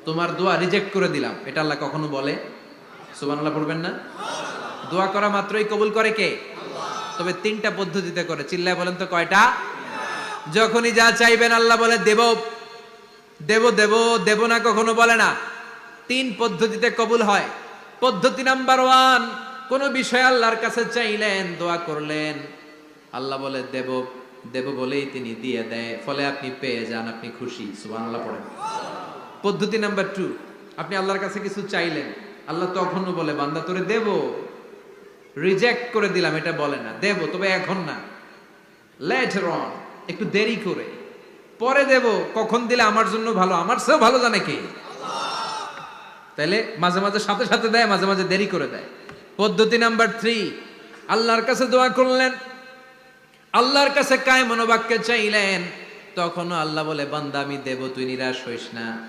তোমার দোয়া রিজেক্ট করে দিলাম, এটা আল্লাহ কখনো বলে? সুবহানাল্লাহ পড়বেন না? দোয়া করা মাত্রই কবুল করে কে? তবে তিনটা পদ্ধতিতে করে। চিল্লায় বলেন তো কয়টা? যখনই যা চাইবেন আল্লাহ বলে দেব দেব দেব, দেব না কখনো বলে না। তিন পদ্ধতিতে কবুল হয়। পদ্ধতি নাম্বার 1, কোন বিষয় আল্লাহর কাছে চাইলেন, দোয়া করলেন, আল্লাহ বলে দেব দেব বলেই তিনি দিয়ে দেয়, ফলে আপনি পেয়ে যান, আপনি খুশি। সুবহানাল্লাহ পড়েন। পদ্ধতি নাম্বার 2, আপনি আল্লাহর কাছে কিছু চাইলেন, আল্লাহ তখনও বলে বান্দা তোরে দেব, রিজেক্ট করে দিলাম এটা বলে না, দেব তবে এখন না, লেটার অন, একটু দেরি করে, পরে দেব, কখন দিলে আমার জন্য ভালো, আমার চেয়েও ভালো জানে কে? তাইলে মাঝে মাঝে সাথে সাথে দেয়, মাঝে মাঝে দেরি করে দেয়। পদ্ধতি নাম্বার 3, আল্লাহর কাছে দোয়া করলেন, আল্লাহর কাছে কায় মনোবাক্যে চাইলেন, তখনও আল্লাহ বলে বান্দা আমি দেব, তুই নিরাশ হইস না।